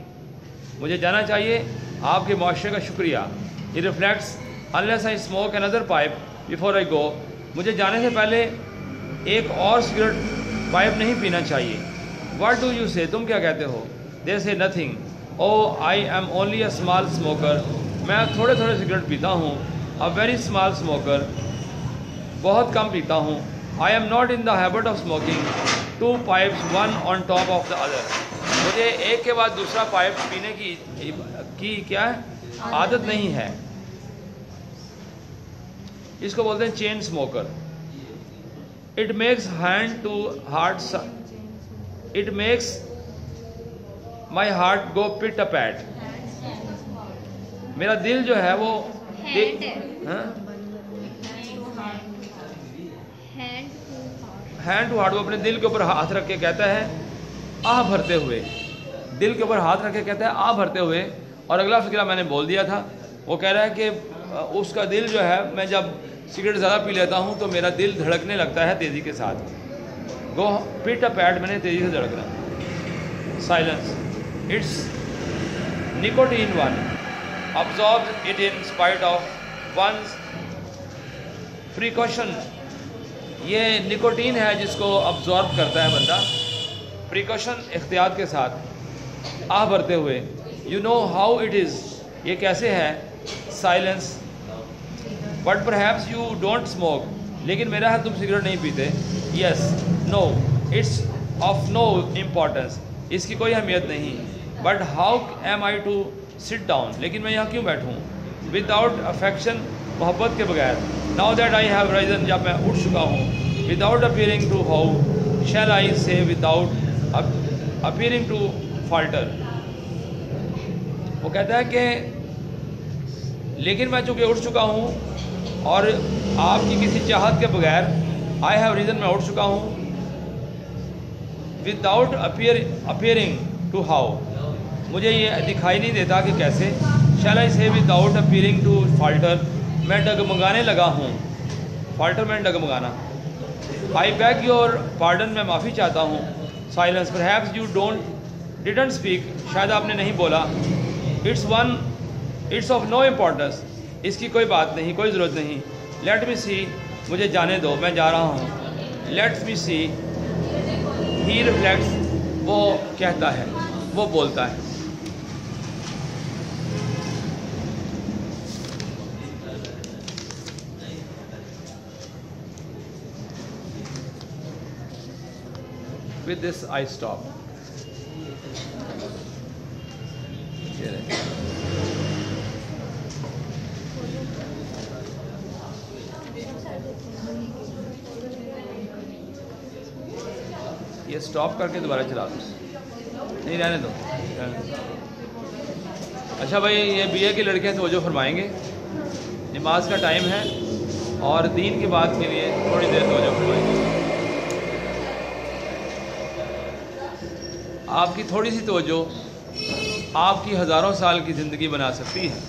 मुझे जाना चाहिए, आपके मुआशरे का शुक्रिया। He reflects, unless I smoke another pipe before I go, मुझे जाने से पहले एक और सिगरेट पाइप नहीं पीना चाहिए। व्हाट डू यू से, तुम क्या कहते हो। They say nothing, oh I am only a small smoker, मैं थोड़े थोड़े सिगरेट पीता हूँ। अ वेरी स्मॉल स्मोकर, बहुत कम पीता हूँ। I am not in the habit of smoking 2 pipes one on top of the other. मुझे एक के बाद दूसरा पाइप पीने की क्या है आदत नहीं है। इसको बोलते हैं chain smoker. It makes hand to heart, it makes my heart go pit a pat. मेरा दिल जो है वो हैंड है। हाँ? हैंड टू हार्ट, वो अपने दिल के ऊपर हाथ रख के कहता है आह भरते हुए, दिल के ऊपर हाथ रख के कहता है आह भरते हुए। और अगला फिक्रा मैंने बोल दिया था, वो कह रहा है कि उसका दिल जो है, मैं जब सिगरेट ज़्यादा पी लेता हूँ तो मेरा दिल धड़कने लगता है तेज़ी के साथ। गो पिट अ पैड, मैंने तेज़ी से धड़कना। Silence, it's nicotine one absorbs it in spite of one's precaution। ये निकोटीन है जिसको अब्जॉर्ब करता है बंदा प्रिकॉशन, एहतियात के साथ, आह भरते हुए। You know how it is, ये कैसे है। Silence, but perhaps you don't smoke, लेकिन मेरा है तुम सिगरेट नहीं पीते। Yes, no, it's of no importance, इसकी कोई अहमियत नहीं। But how am I to sit down, लेकिन मैं यहाँ क्यों बैठूँ। विदाउट अफेक्शन, मोहब्बत के बगैर। Now that I have risen, जब मैं उठ चुका हूँ। Without appearing to how shall I say, without appearing to falter. वो कहता है कि लेकिन मैं चूँकि उठ चुका हूँ और आपकी किसी चाहत के बगैर, आई हैव रीज़न, मैं उठ चुका हूँ। विदाउट अपीयरिंग टू हाउ, मुझे ये दिखाई नहीं देता कि कैसे। शैल I say without appearing to falter, मैं डगमगाने लगा हूँ। फाल्टर में डगमगाना। आई बैग योर पार्डन, मैं माफ़ी चाहता हूँ। Silence, perhaps you didn't speak, शायद आपने नहीं बोला। इट्स ऑफ नो इम्पोर्टेंस, इसकी कोई बात नहीं, कोई ज़रूरत नहीं। लेट मी सी, मुझे जाने दो, मैं जा रहा हूँ। Let's me C, he reflects, वो कहता है, वो बोलता है। With this I stop. ये स्टॉप करके दोबारा चला दो, नहीं रहने दो। अच्छा भाई, ये बीए के लड़के हैं तो जो फरमाएंगे, नमाज का टाइम है और दीन की बात के लिए थोड़ी देर तो जो फरमाएंगे। आपकी थोड़ी सी तवज्जो आपकी हज़ारों साल की ज़िंदगी बना सकती है।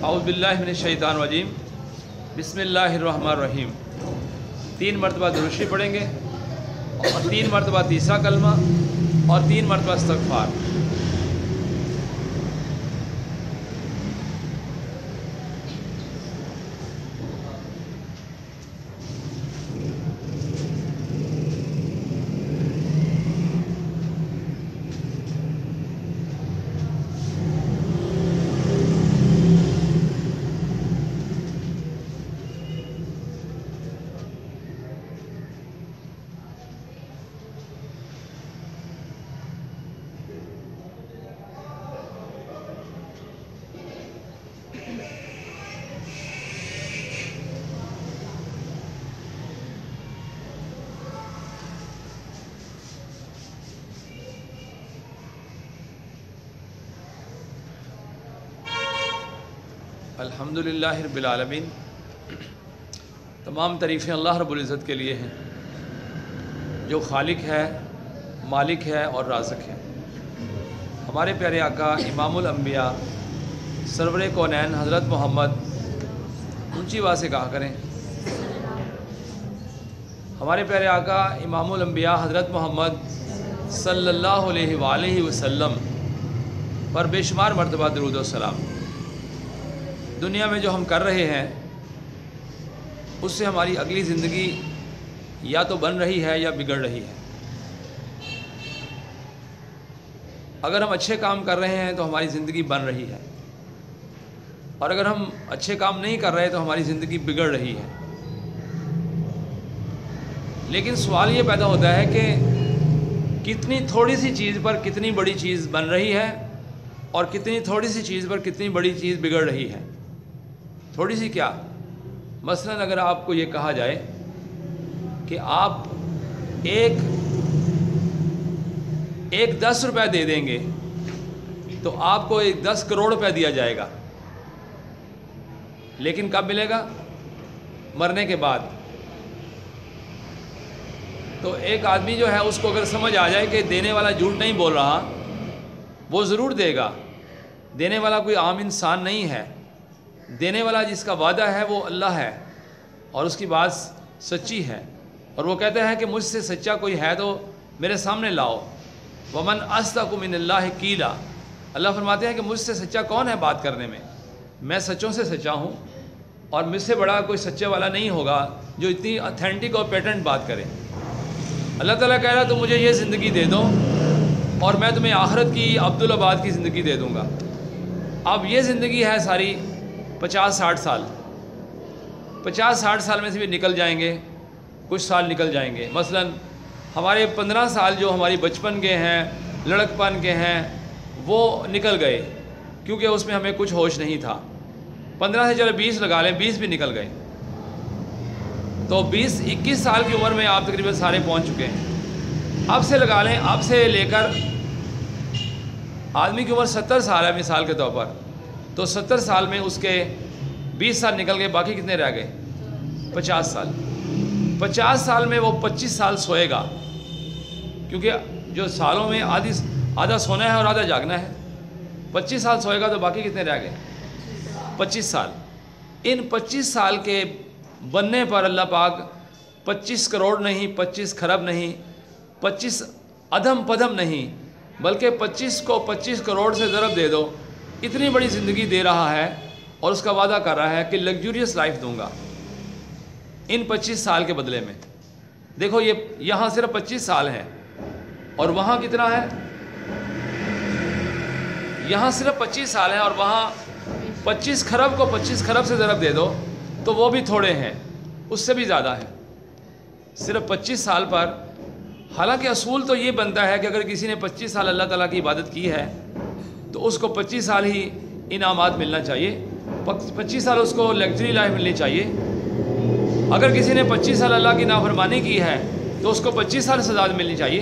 औज़ु बिल्लाहि मिनश शैतानिर रजीम, बिस्मिल्लाहिर रहमानिर रहीम। 3 मरतबा दुरूद पढ़ेंगे और 3 मरतबा तीसरा कलमा और 3 मरतबा इस्तग़फ़ार। अल्हम्दुलिल्लाह रब्बिल आलमीन। तमाम तारीफ़ें अल्लाह रब्बुल इज़्ज़त के लिए हैं, जो खालिक है, मालिक है और राज़िक़ है। हमारे प्यारे आका इमामुल अंबिया सरवर कौनैन हज़रत मोहम्मद, ऊंची आवाज़ से कहा करें, हमारे प्यारे आका इमामुल अंबिया हज़रत मोहम्मद सल्लल्लाहु अलैहि वसल्लम पर बेशुमार मरतबा दरूद व सलाम। दुनिया में जो हम कर रहे हैं उससे हमारी अगली ज़िंदगी या तो बन रही है या बिगड़ रही है। अगर हम अच्छे काम कर रहे हैं तो हमारी ज़िंदगी बन रही है, और अगर हम अच्छे काम नहीं कर रहे तो हमारी ज़िंदगी बिगड़ रही है। लेकिन सवाल ये पैदा होता है कि कितनी थोड़ी सी चीज़ पर कितनी बड़ी चीज़ बन रही है और कितनी थोड़ी सी चीज़ पर कितनी बड़ी चीज़ बिगड़ रही है। थोड़ी सी क्या, मसलन अगर आपको ये कहा जाए कि आप एक 10 रुपये दे देंगे तो आपको एक 10 करोड़ रुपया दिया जाएगा, लेकिन कब मिलेगा? मरने के बाद। तो एक आदमी जो है उसको अगर समझ आ जाए कि देने वाला झूठ नहीं बोल रहा, वो ज़रूर देगा। देने वाला कोई आम इंसान नहीं है, देने वाला जिसका वादा है वो अल्लाह है और उसकी बात सच्ची है। और वो कहते हैं कि मुझसे सच्चा कोई है तो मेरे सामने लाओ। वमन अस्दक़ु मिनल्लाहि क़ीला, अल्लाह फरमाते हैं कि मुझसे सच्चा कौन है बात करने में। मैं सच्चों से सच्चा हूँ और मुझसे बड़ा कोई सच्चे वाला नहीं होगा जो इतनी ऑथेंटिक और पेटेंट बात करे। अल्लाह ताला कह रहा तो मुझे ये ज़िंदगी दे दो और मैं तुम्हें आखिरत की अब्दुल आबाद की ज़िंदगी दे दूँगा। अब ये ज़िंदगी है सारी 50-60 साल, 50-60 साल में से भी निकल जाएंगे, कुछ साल निकल जाएंगे। मसलन हमारे 15 साल जो हमारी बचपन के हैं, लड़कपन के हैं, वो निकल गए क्योंकि उसमें हमें कुछ होश नहीं था। 15 से चलो 20 लगा लें, 20 भी निकल गए तो 20-21 साल की उम्र में आप तकरीबन सारे पहुंच चुके हैं। अब से लगा लें, अब से लेकर आदमी की उम्र 70 साल है मिसाल के तौर पर, तो 70 साल में उसके 20 साल निकल गए, बाकी कितने रह गए? 50 साल। 50 साल में वो 25 साल सोएगा, क्योंकि जो सालों में आधा सोना है और आधा जागना है। 25 साल सोएगा तो बाकी कितने रह गए? 25 साल। इन 25 साल के बनने पर अल्लाह पाक 25 करोड़ नहीं, 25 खरब नहीं, 25 अधम पधम नहीं, बल्कि 25 को 25 करोड़ से ज़रब दे दो, इतनी बड़ी ज़िंदगी दे रहा है और उसका वादा कर रहा है कि लग्जूरियस लाइफ दूंगा इन 25 साल के बदले में। देखो ये यहाँ सिर्फ 25 साल है और वहाँ कितना है? यहाँ सिर्फ 25 साल है और वहाँ 25 खरब को 25 खरब से ज़रब दे दो तो वो भी थोड़े हैं, उससे भी ज़्यादा है सिर्फ 25 साल पर। हालांकि असूल तो ये बनता है कि अगर किसी ने 25 साल अल्लाह ताला की इबादत की है तो उसको 25 साल ही इनामात मिलना चाहिए, 25 साल उसको लग्जरी लाइफ मिलनी चाहिए। अगर किसी ने 25 साल अल्लाह की नाफरमानी की है तो उसको 25 साल सज़ा मिलनी चाहिए।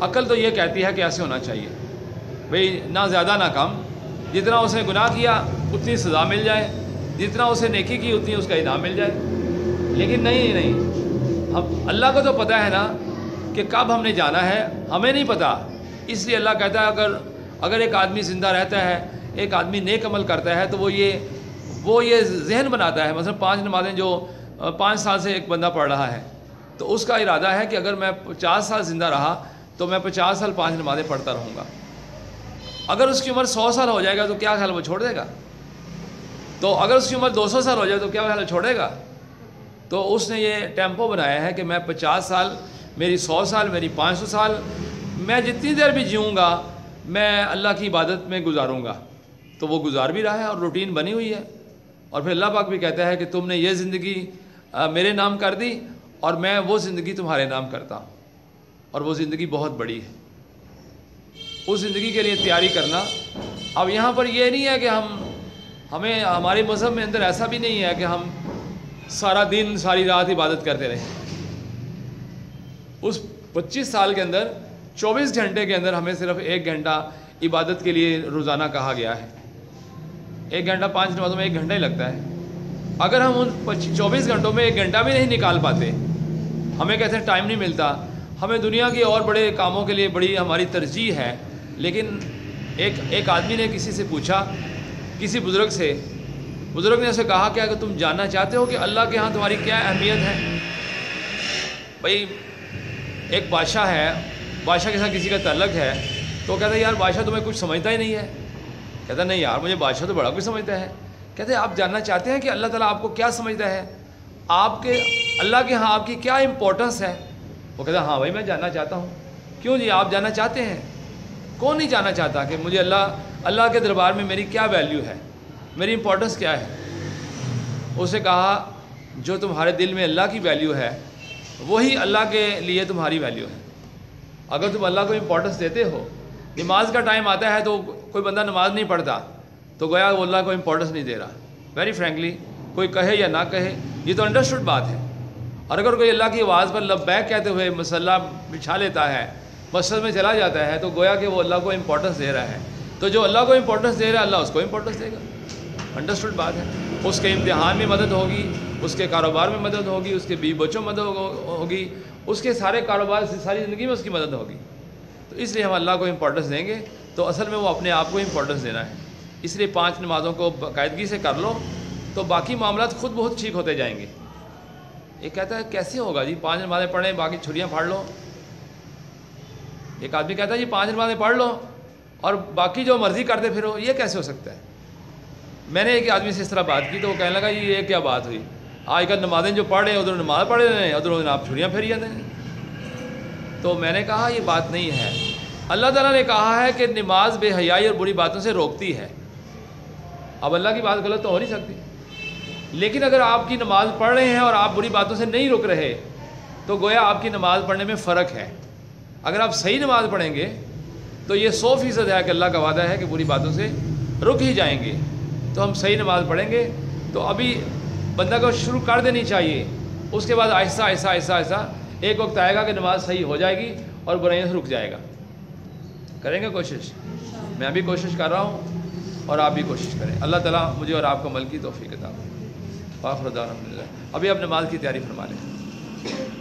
अक्ल तो ये कहती है कि ऐसे होना चाहिए भाई, ना ज़्यादा ना कम, जितना उसने गुनाह किया उतनी सज़ा मिल जाए, जितना उसे नेकी की उतनी उसका इनाम मिल जाए। लेकिन नहीं, हम अल्लाह को तो पता है ना कि कब हमने जाना है, हमें नहीं पता। इसलिए अल्लाह कहता है अगर एक आदमी ज़िंदा रहता है, एक आदमी नेक अमल करता है तो वो ये जहन बनाता है। मतलब 5 नमाज़ें जो 5 साल से एक बंदा पढ़ रहा है तो उसका इरादा है कि अगर मैं 50 साल ज़िंदा रहा तो मैं 50 साल 5 नमाज़ें पढ़ता रहूँगा। अगर उसकी उम्र 100 साल हो जाएगा तो क्या ख्याल वो छोड़ देगा? तो अगर उसकी उम्र 200 साल हो जाए तो क्या ख्याल छोड़ेगा? तो उसने ये टेम्पो बनाया है कि मैं 50 साल, मेरी 100 साल, मेरी 500 साल, मैं जितनी देर भी जीऊँगा मैं अल्लाह की इबादत में गुजारूँगा। तो वो गुजार भी रहा है और रूटीन बनी हुई है। और फिर अल्लाह पाक भी कहता है कि तुमने ये ज़िंदगी मेरे नाम कर दी और मैं वो ज़िंदगी तुम्हारे नाम करता हूँ, और वो ज़िंदगी बहुत बड़ी है। उस ज़िंदगी के लिए तैयारी करना। अब यहाँ पर ये नहीं है कि हमें हमारे मज़हब में अंदर ऐसा भी नहीं है कि हम सारा दिन सारी रात इबादत करते रहें। उस 25 साल के अंदर 24 घंटे के अंदर हमें सिर्फ 1 घंटा इबादत के लिए रोज़ाना कहा गया है। 1 घंटा 5 नमाज़ों में 1 घंटा ही लगता है। अगर हम उन 24 घंटों में 1 घंटा भी नहीं निकाल पाते, हमें कहते हैं टाइम नहीं मिलता, हमें दुनिया के और बड़े कामों के लिए बड़ी हमारी तरजीह है। लेकिन एक आदमी ने किसी से पूछा, किसी बुज़ुर्ग से, बुज़ुर्ग ने उसे कहा क्या कि तुम जानना चाहते हो कि अल्लाह के यहाँ तुम्हारी क्या अहमियत है? भाई एक बादशाह है, बादशाह के साथ किसी का ताल्लुक़ है, तो कहता है यार बादशाह तुम्हें कुछ समझता ही नहीं है। कहता नहीं यार मुझे बादशाह तो बड़ा कुछ समझता है। कहते आप जानना चाहते हैं कि अल्लाह ताला आपको क्या समझता है, आपके अल्लाह के यहाँ आपकी क्या इम्पोर्टेंस है? वो कहता हाँ भाई मैं जानना चाहता हूँ। क्यों जी आप जानना चाहते हैं? कौन नहीं जानना चाहता कि मुझे अल्लाह के दरबार में मेरी क्या वैल्यू है? मेरी इम्पोर्टेंस क्या है? उसने कहा जो तुम्हारे दिल में अल्लाह की वैल्यू है वही अल्लाह के लिए तुम्हारी वैल्यू है। अगर तुम अल्लाह को इम्पोर्टेंस देते हो, नमाज का टाइम आता है तो कोई बंदा नमाज नहीं पढ़ता तो गोया वो अल्लाह को इम्पोर्टेंस नहीं दे रहा। वेरी फ्रैंकली, कोई कहे या ना कहे, ये तो अंडरस्टूड बात है। और अगर कोई अल्लाह की आवाज़ पर लब्बैक कहते हुए मसल्ला बिछा लेता है, मस्जिद में चला जाता है, तो गोया कि वो अल्लाह को इम्पोर्टेंस दे रहा है। तो जो अल्लाह को इम्पोर्टेंस दे रहा है अल्लाह उसको इम्पोर्टेंस देगा। अंडरस्टूड बात है। उसके इम्तिहान में मदद होगी, उसके कारोबार में मदद होगी, उसके बीवी बच्चों में मदद होगी, उसके सारे कारोबार से सारी ज़िंदगी में उसकी मदद होगी। तो इसलिए हम अल्लाह को इम्पोर्टेंस देंगे तो असल में वो अपने आप को इम्पोर्टेंस देना है। इसलिए 5 नमाज़ों को बाकायदगी से कर लो तो बाकी मामलात खुद बहुत ठीक होते जाएंगे। ये कहता है कैसे होगा जी, 5 नमाज़ें पढ़ें बाकी छुट्टियाँ फाड़ लो। एक आदमी कहता है जी 5 नमाज़ें पढ़ लो और बाकी जो मर्ज़ी करते फिरो, ये कैसे हो सकता है? मैंने एक आदमी से इस तरह बात की तो वो कहने लगा जी ये क्या बात हुई, आजकल नमाज़ें जो पढ़ रहे हैं उधर नमाज़ पढ़ रहे हैं, उधर आप छुट्टियाँ फेरी जाते हैं। तो मैंने कहा ये बात नहीं है। अल्लाह ताला ने कहा है कि नमाज बेहयाई और बुरी बातों से रोकती है। अब अल्लाह की बात गलत तो हो नहीं सकती, लेकिन अगर आपकी नमाज़ पढ़ रहे हैं और आप बुरी बातों से नहीं रुक रहे तो गोया आपकी नमाज़ पढ़ने में फ़र्क है। अगर आप सही नमाज़ पढ़ेंगे तो ये 100% है कि अल्लाह का वादा है कि बुरी बातों से रुक ही जाएंगे। तो हम सही नमाज़ पढ़ेंगे तो अभी बंदा को शुरू कर देनी चाहिए, उसके बाद आहिस्ता आहिस्ता आहिस्ता आहिस्ता एक वक्त आएगा कि नमाज सही हो जाएगी और बुराइयों से रुक जाएगा। करेंगे कोशिश, मैं भी कोशिश कर रहा हूँ और आप भी कोशिश करें। अल्लाह ताला मुझे और आपको अमल की तौफीक अता फरमाए। अभी आप नमाज की तैयारी फरमा लें।